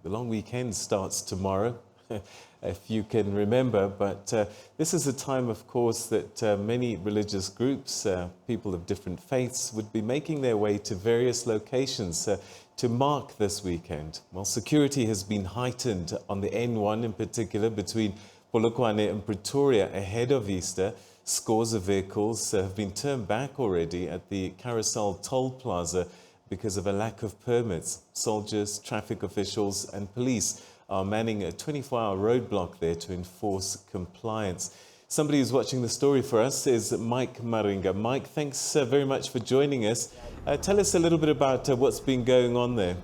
The long weekend starts tomorrow, if you can remember, but this is a time, of course, that many religious groups, people of different faiths, would be making their way to various locations to mark this weekend. Well, security has been heightened on the N1 in particular between Polokwane and Pretoria ahead of Easter. Scores of vehicles have been turned back already at the Carousel toll plaza because of a lack of permits. Soldiers, traffic officials and police are manning a 24-hour roadblock there to enforce compliance. Somebody who's watching the story for us is Mike Maringa. Mike, thanks very much for joining us. Tell us a little bit about what's been going on there.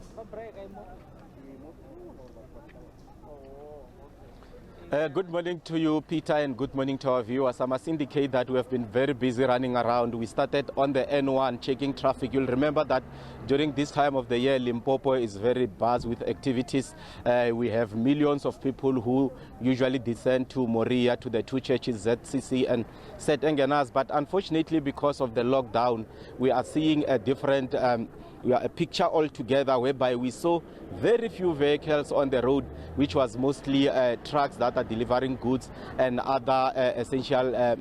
Good morning to you, Peter, and good morning to our viewers. I must indicate that we have been very busy running around. We started on the N1 checking traffic. You'll remember that during this time of the year, Limpopo is very buzzed with activities. We have millions of people who usually descend to Moria, to the two churches, ZCC and St. Engenas. But unfortunately, because of the lockdown, we are seeing a different a picture altogether, whereby we saw very few vehicles on the road, which was mostly trucks that are delivering goods and other essential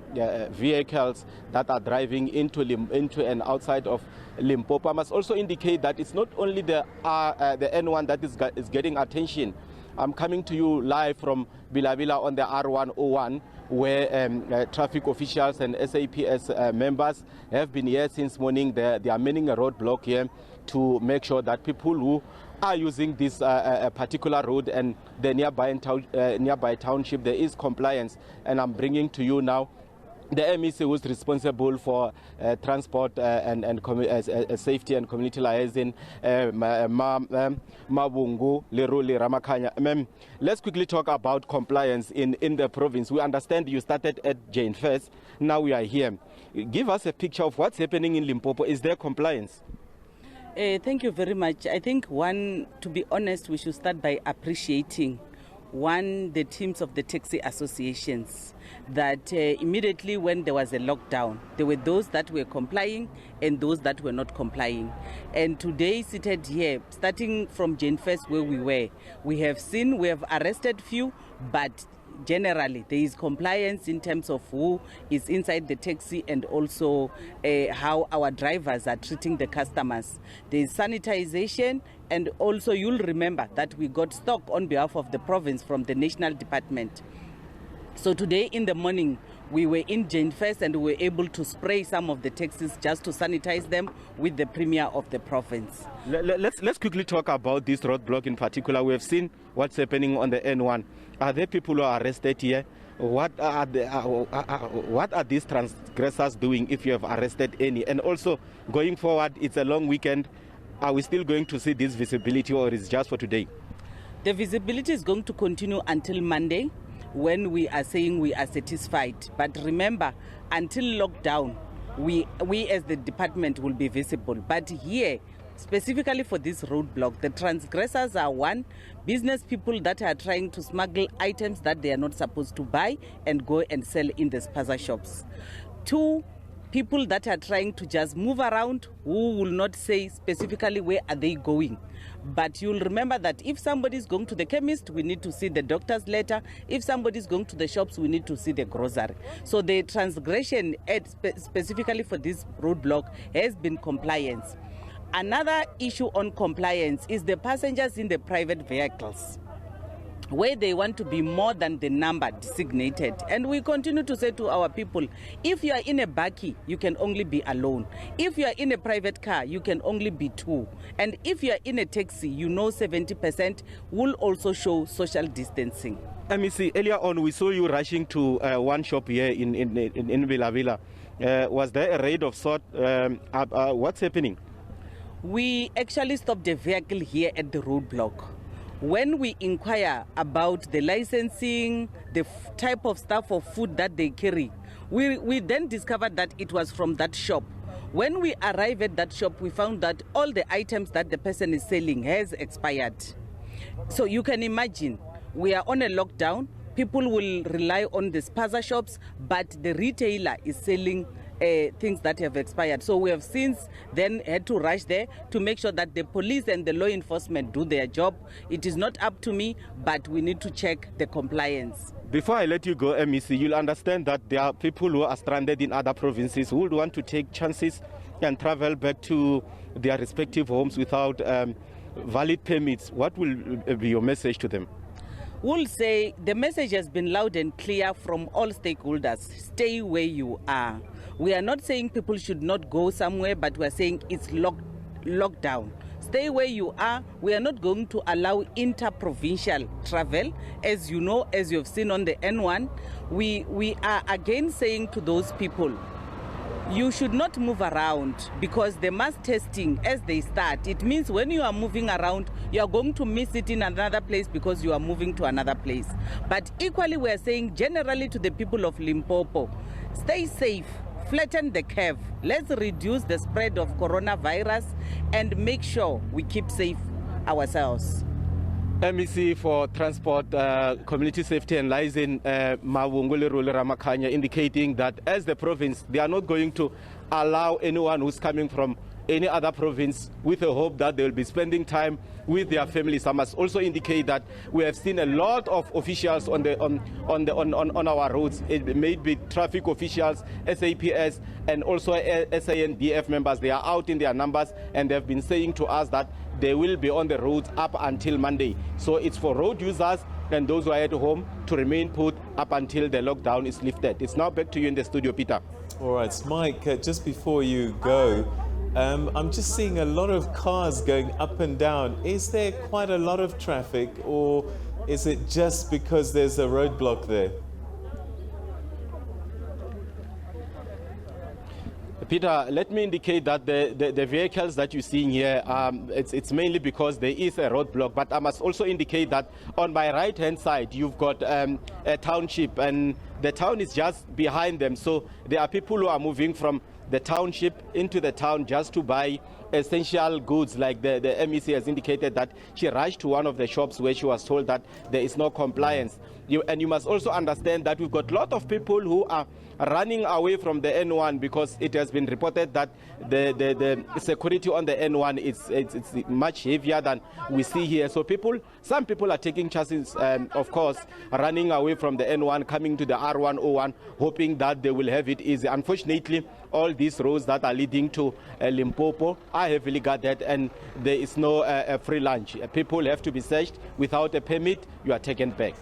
vehicles that are driving into and outside of Limpopo. I must also indicate that it's not only the N1 that is getting attention. I'm coming to you live from Bilabila on the R101, where traffic officials and SABC members have been here since morning. They are manning a roadblock here to make sure that people who are using this particular road and the nearby township, there is compliance. And I'm bringing to you now the MEC who is responsible for transport and safety and community liaison, Mabungu Leruli Ramakanya. Let's quickly talk about compliance in the province. We understand you started at Jane first. Now we are here. Give us a picture of what's happening in Limpopo. Is there compliance? Thank you very much. I think, to be honest, we should start by appreciating the teams of the taxi associations, that immediately when there was a lockdown, there were those that were complying and those that were not complying. And today, seated here, starting from Jane First where we have arrested few, but generally there is compliance in terms of who is inside the taxi and also how our drivers are treating the customers. There is sanitization, and also you'll remember that we got stock on behalf of the province from the national department. So today in the morning we were in Jane First and we were able to spray some of the taxis just to sanitize them with the premier of the province. Let's quickly talk about this roadblock in particular. We have seen what's happening on the N1. Are there people who are arrested here? What are these transgressors doing, if you have arrested any? And also, going forward, it's a long weekend. Are we still going to see this visibility, or is it just for today? The visibility is going to continue until Monday, when we are saying we are satisfied. But remember, until lockdown, we as the department will be visible. But here, specifically for this roadblock, the transgressors are one, business people that are trying to smuggle items that they are not supposed to buy and go and sell in the spaza shops. Two, people that are trying to just move around, who will not say specifically where are they going. But you'll remember that if somebody is going to the chemist, we need to see the doctor's letter. If somebody is going to the shops, we need to see the grocery. So the transgression specifically for this roadblock has been compliance. Another issue on compliance is the passengers in the private vehicles, where they want to be more than the number designated. And we continue to say to our people, if you are in a bakkie, you can only be alone. If you are in a private car, you can only be two. And if you are in a taxi, 70% will also show social distancing. MEC, earlier on we saw you rushing to one shop here in Bilabila. Was there a raid of sort? What's happening? We actually stopped the vehicle here at the roadblock. When we inquire about the licensing, the type of stuff of food that they carry, we then discovered that it was from that shop. When we arrived at that shop, we found that all the items that the person is selling has expired. So you can imagine, we are on a lockdown, people will rely on the spaza shops, but the retailer is selling things that have expired. So we have since then had to rush there to make sure that the police and the law enforcement do their job. It is not up to me, but we need to check the compliance. Before I let you go, MEC, you'll understand that there are people who are stranded in other provinces who would want to take chances and travel back to their respective homes without valid permits. What will be your message to them? We'll say the message has been loud and clear from all stakeholders. Stay where you are. We are not saying people should not go somewhere, but we are saying it's locked down. Stay where you are. We are not going to allow inter-provincial travel. As you know, as you've seen on the N1, we are again saying to those people, you should not move around, because the mass testing, as they start, it means when you are moving around, you are going to miss it in another place because you are moving to another place. But equally, we are saying generally to the people of Limpopo, stay safe. Flatten the curve. Let's reduce the spread of coronavirus and make sure we keep safe ourselves. MEC for Transport, Community Safety and Liaison, Mawungule Rule Ramakanya, indicating that as the province, they are not going to allow anyone who's coming from any other province with the hope that they will be spending time with their families. I must also indicate that we have seen a lot of officials on our roads. It may be traffic officials, SAPS, and also SANDF members. They are out in their numbers, and they've been saying to us that they will be on the roads up until Monday. So it's for road users and those who are at home to remain put up until the lockdown is lifted. It's now back to you in the studio, Peter. All right, Mike, just before you go, I'm just seeing a lot of cars going up and down. Is there quite a lot of traffic, or is it just because there's a roadblock there? Peter, let me indicate that the vehicles that you're seeing here, it's mainly because there is a roadblock. But I must also indicate that on my right-hand side, you've got a township, and the town is just behind them. So there are people who are moving from the township into the town just to buy essential goods. Like the MEC has indicated that she rushed to one of the shops where she was told that there is no compliance. And you must also understand that we've got a lot of people who are running away from the N1 because it has been reported that the security on the N1 it's much heavier than we see here. So some people are taking chances, of course, running away from the N1, coming to the R101, hoping that they will have it easy. Unfortunately, all these roads that are leading to Limpopo are heavily guarded, and there is no free lunch. People have to be searched. Without a permit, you are taken back.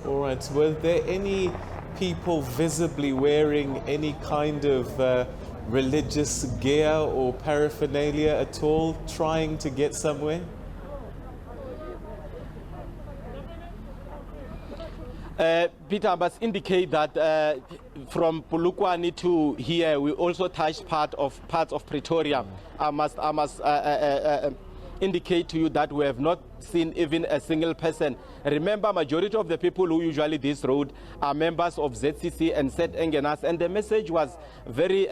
All right. Were there any people visibly wearing any kind of religious gear or paraphernalia at all, trying to get somewhere? Peter, I must indicate that from Polokwane to here, we also touched parts of Pretoria. I must indicate to you that we have not seen even a single person. Remember, majority of the people who usually this road are members of ZCC and Set Engenas, and the message was very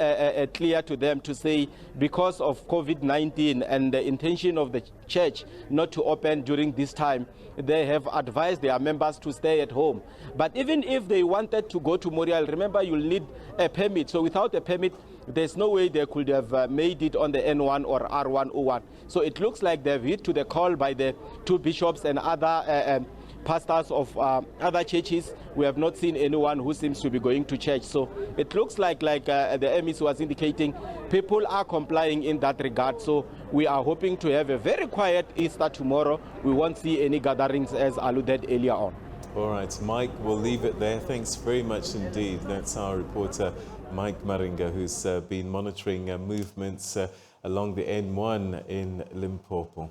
clear to them to say, because of COVID-19 and the intention of the church not to open during this time, they have advised their members to stay at home. But even if they wanted to go to Morial, remember, you'll need a permit. So without a permit, there's no way they could have made it on the N1 or R101. So it looks like they've hit to the call by the two bishops and other pastors of other churches. We have not seen anyone who seems to be going to church. So it looks like the MEC was indicating, people are complying in that regard. So we are hoping to have a very quiet Easter tomorrow. We won't see any gatherings as alluded earlier on. All right, Mike, we'll leave it there. Thanks very much indeed. That's our reporter, Mike Maringa, who's been monitoring movements along the N1 in Limpopo.